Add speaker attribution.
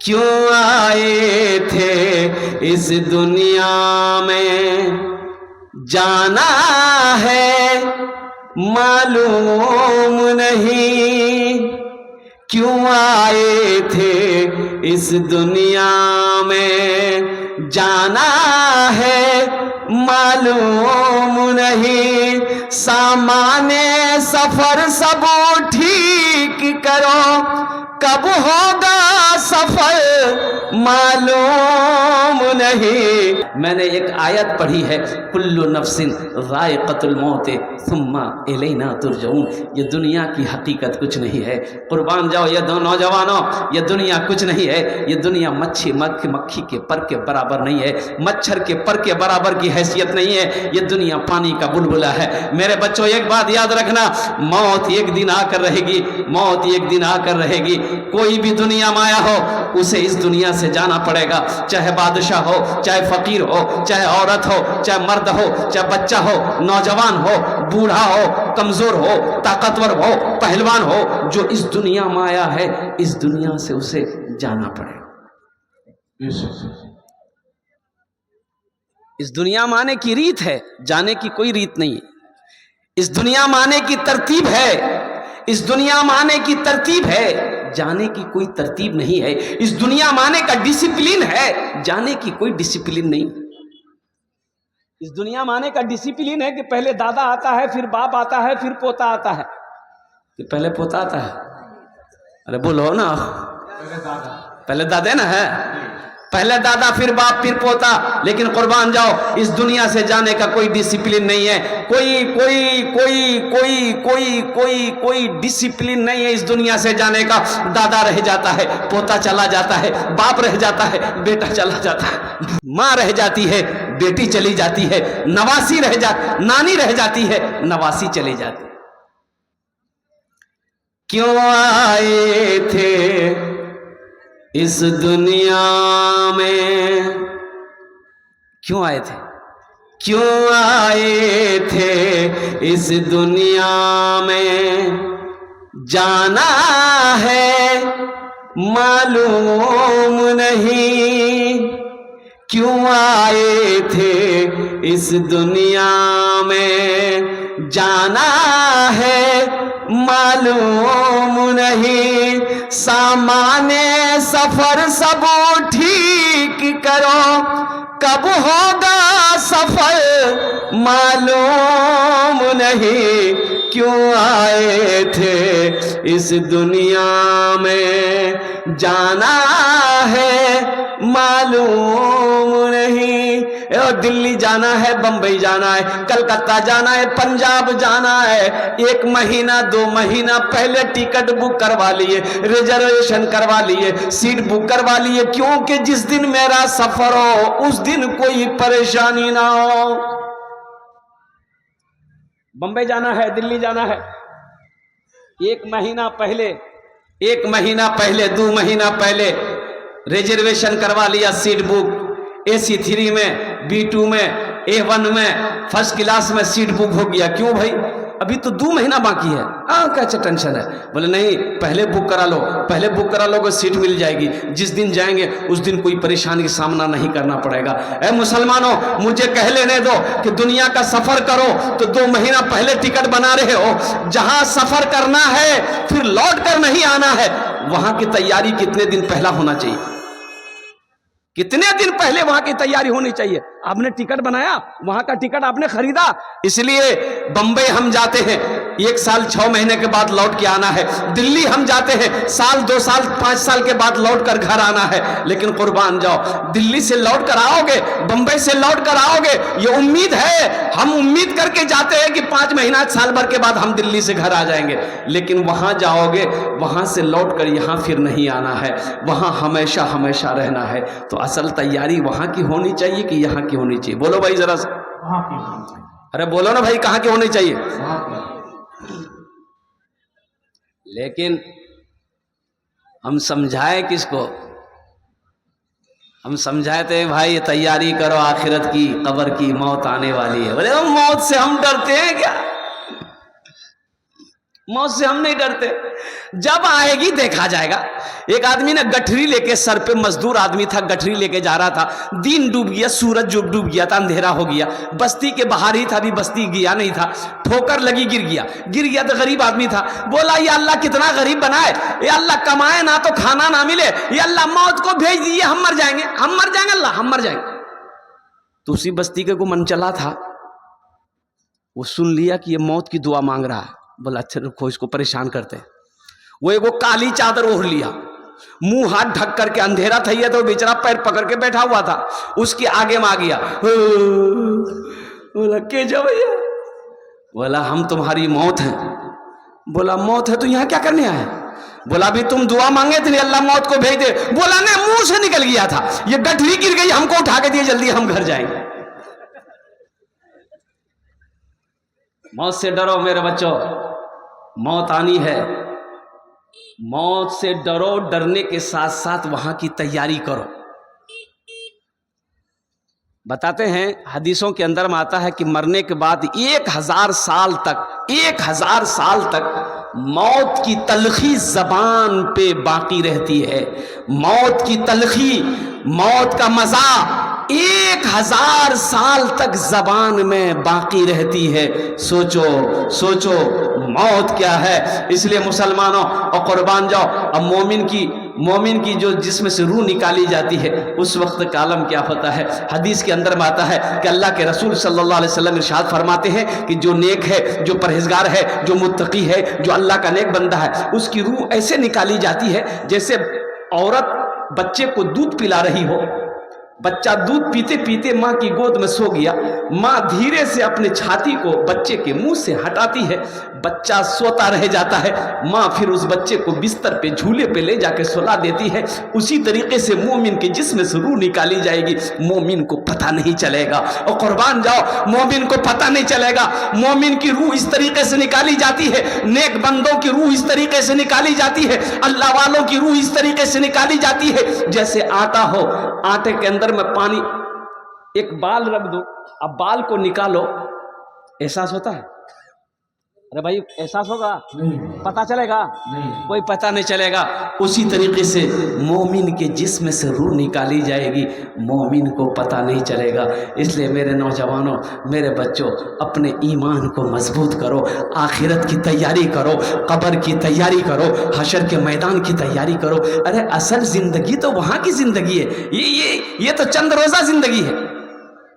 Speaker 1: کیوں آئے تھے اس دنیا میں، جانا ہے معلوم نہیں، کیوں آئے تھے اس دنیا میں، جانا ہے معلوم نہیں، سامان سفر سب ٹھیک کرو، کب ہوگا سفر معلوم نہیں۔ میں نے ایک آیت پڑھی ہے، کل نفس ذائقۃ الموت ثم الینا ترجعون۔ یہ دنیا کی حقیقت کچھ نہیں ہے، قربان جاؤ یہ دو نوجوانوں، یہ دنیا کچھ نہیں ہے، یہ دنیا مکھی کے پر کے برابر نہیں ہے، مچھر کے پر کے برابر کی حیثیت نہیں ہے، یہ دنیا پانی کا بلبلہ ہے۔ میرے بچوں ایک بات یاد رکھنا، موت ایک دن آ کر رہے گی، موت ایک دن آ کر رہے گی۔ کوئی بھی دنیا میں آیا ہو اسے اس دنیا سے جانا پڑے گا، چاہے بادشاہ ہو، چاہے فقیر ہو، چاہے عورت ہو، چاہے مرد ہو، چاہے بچہ ہو، نوجوان ہو، بوڑھا ہو، کمزور ہو، طاقتور ہو، پہلوان ہو، جو اس دنیا میں آیا ہے اس دنیا سے اسے جانا پڑے گا۔ اس دنیا میں آنے کی ریت ہے، جانے کی کوئی ریت نہیں ہے۔ اس دنیا میں آنے کی ترتیب ہے، اس دنیا میں آنے کی ترتیب ہے، جانے کی کوئی ترتیب نہیں ہے۔ اس دنیا میں آنے کا ڈسپلن ہے، جانے کی کوئی ڈسپلن نہیں۔ اس دنیا میں آنے کا ڈسپلن ہے کہ پہلے دادا آتا ہے، پھر باپ آتا ہے، پھر پوتا آتا ہے۔ کہ پہلے پوتا آتا ہے؟ ارے بولو نا، پہلے دادا نا ہے، پہلے دادا پھر باپ پھر پوتا۔ لیکن قربان جاؤ اس دنیا سے جانے کا کوئی ڈسپلن نہیں ہے، کوئی ڈسپلن نہیں ہے اس دنیا سے جانے کا۔ دادا رہ جاتا ہے، پوتا چلا جاتا ہے، باپ رہ جاتا ہے، بیٹا چلا جاتا ہے، ماں رہ جاتی ہے، بیٹی چلی جاتی ہے، نانی رہ جاتی ہے، نواسی چلی جاتی ہے۔ کیوں آئے تھے اس دنیا میں، کیوں آئے تھے، کیوں آئے تھے اس دنیا میں، جانا ہے معلوم نہیں، کیوں آئے تھے اس دنیا میں، جانا ہے معلوم نہیں، سامان سفر سب ٹھیک کرو، کب ہوگا سفر معلوم نہیں، کیوں آئے تھے اس دنیا میں، جانا ہے معلوم نہیں۔ دلی جانا ہے، بمبئی جانا ہے، کلکتہ جانا ہے، پنجاب جانا ہے، 1 مہینہ 2 مہینہ پہلے ٹکٹ بک کروا لیے، ریزرویشن کروا لیے، سیٹ بک کروا لیے، کیونکہ جس دن میرا سفر ہو اس دن کوئی پریشانی نہ ہو۔ بمبئی جانا ہے، دلی جانا ہے، 1 مہینہ پہلے 2 مہینہ پہلے ریزرویشن کروا لیا، سیٹ بک، AC3 میں، B2 میں، A1 میں، فرسٹ کلاس میں سیٹ بک ہو گیا۔ کیوں بھائی؟ ابھی تو 2 مہینہ باقی ہے۔ کیا ٹینشن ہے؟ بولے نہیں، پہلے بک کرا لو، پہلے بک کرا لو گے سیٹ مل جائے گی، جس دن جائیں گے اس دن کوئی پریشانی کا سامنا نہیں کرنا پڑے گا۔ اے مسلمانوں مجھے کہہ لینے دو کہ دنیا کا سفر کرو تو 2 مہینہ پہلے ٹکٹ بنا رہے ہو، جہاں سفر کرنا ہے پھر لوٹ کر نہیں آنا ہے، وہاں کی تیاری کتنے دن پہلا ہونا چاہیے، کتنے دن پہلے وہاں کی تیاری ہونی چاہیے۔ آپ نے ٹکٹ بنایا، وہاں کا ٹکٹ آپ نے خریدا، اس لیے بمبئی ہم جاتے ہیں 1 سال 6 مہینے کے بعد لوٹ کے آنا ہے، دلی ہم جاتے ہیں 1 سال 2 سال 5 سال کے بعد لوٹ کر گھر آنا ہے۔ لیکن قربان جاؤ دلی سے لوٹ کر آؤ گے، بمبئی سے لوٹ کر آؤ گے، یہ امید ہے، ہم امید کر کے جاتے ہیں کہ 5 مہینہ سال بھر کے بعد ہم دلی سے گھر آ جائیں گے، لیکن وہاں جاؤ گے، وہاں سے لوٹ کر یہاں پھر نہیں آنا ہے، وہاں ہمیشہ ہمیشہ رہنا ہے۔ تو اصل تیاری وہاں کی ہونی چاہیے کہ یہاں کی ہونی چاہیے؟ بولو بھائی ذرا سا،
Speaker 2: وہاں کی ہونی چاہیے۔
Speaker 1: ارے بولو نا بھائی، کہاں کی ہونی چاہیے؟
Speaker 2: وہاں کی۔
Speaker 1: لیکن ہم سمجھائے کس کو؟ ہم سمجھاتے ہیں بھائی تیاری کرو آخرت کی، قبر کی، موت آنے والی ہے۔ بولے موت سے ہم ڈرتے ہیں کیا؟ موت سے ہم نہیں ڈرتے، جب آئے گی دیکھا جائے گا۔ ایک آدمی نے گٹھری لے کے، سر پہ مزدور آدمی تھا، گٹھری لے کے جا رہا تھا، دن ڈوب گیا، سورج جو ڈوب گیا تھا، اندھیرا ہو گیا، بستی کے باہر ہی تھا، ابھی بستی گیا نہیں تھا، ٹھوکر لگی، گر گیا تو غریب آدمی تھا، بولا یا اللہ کتنا غریب بنائے، یا اللہ کمائے نہ تو کھانا نہ ملے، یا اللہ موت کو بھیج دیجیے، ہم مر جائیں گے، ہم مر جائیں گے اللہ، ہم مر جائیں گے۔ تو اسی بستی کے کو من چلا تھا، وہ سن لیا کہ یہ موت کی دعا مانگ رہا ہے، بولا اچھا رکھو اس کو پریشان کرتے۔ وہ ایک کالی چادر اوڑھ لیا، منہ ہاتھ ڈھک کر کے، اندھیرا تھا یہ تو بیچارہ پیر پکڑ کے بیٹھا ہوا تھا، اس کے آگے میں آ گیا، بولا کہ جو بھیا، بولا ہم تمہاری موت ہیں۔ بولا موت ہے تو یہاں کیا کرنے آئے؟ بولا بھی تم دعا مانگے تھے اللہ موت کو بھیج دے۔ بولا نہیں، منہ سے نکل گیا تھا، یہ گٹھری گر گئی، ہم کو اٹھا کے دیے، جلدی ہم گھر جائیں گے۔ موت سے ڈرو میرے بچوں، موت آنی ہے، موت سے ڈرو، ڈرنے کے ساتھ ساتھ وہاں کی تیاری کرو۔ بتاتے ہیں حدیثوں کے اندر میں آتا ہے کہ مرنے کے بعد 1000 سال تک موت کی تلخی زبان پہ باقی رہتی ہے، موت کی تلخی، موت کا مزہ 1000 سال تک زبان میں باقی رہتی ہے۔ سوچو موت کیا ہے۔ اس لیے مسلمانوں اور قربان جاؤ، اب مومن کی جو جسم سے روح نکالی جاتی ہے، اس وقت کا عالم کیا ہوتا ہے۔ حدیث کے اندر میں آتا ہے کہ اللہ کے رسول صلی اللہ علیہ وسلم ارشاد فرماتے ہیں کہ جو نیک ہے، جو پرہیزگار ہے، جو متقی ہے، جو اللہ کا نیک بندہ ہے، اس کی روح ایسے نکالی جاتی ہے جیسے عورت بچے کو دودھ پلا رہی ہو، بچہ دودھ پیتے پیتے ماں کی گود میں سو گیا، ماں دھیرے سے اپنے چھاتی کو بچے کے منہ سے ہٹاتی ہے، بچہ سوتا رہ جاتا ہے، ماں پھر اس بچے کو بستر پہ، جھولے پہ لے جا کے سلا دیتی ہے۔ اسی طریقے سے مومن کے جسم سے روح نکالی جائے گی، مومن کو پتہ نہیں چلے گا۔ اور قربان جاؤ، مومن کو پتہ نہیں چلے گا۔ مومن کی روح اس طریقے سے نکالی جاتی ہے، نیک بندوں کی روح اس طریقے سے نکالی جاتی ہے، اللہ والوں کی روح اس طریقے سے نکالی جاتی ہے جیسے آٹا ہو، آٹے کے اندر میں پانی، ایک بال رکھ دو، اب بال کو نکالو، احساس ہوتا ہے؟ ارے بھائی احساس ہوگا؟ پتہ چلے گا؟ کوئی پتہ نہیں چلے گا۔ اسی طریقے سے مومن کے جسم سے روح نکالی جائے گی، مومن کو پتہ نہیں چلے گا۔ اس لیے میرے نوجوانوں، میرے بچوں، اپنے ایمان کو مضبوط کرو، آخرت کی تیاری کرو، قبر کی تیاری کرو، حشر کے میدان کی تیاری کرو۔ ارے اصل زندگی تو وہاں کی زندگی ہے، یہ تو چند روزہ زندگی ہے۔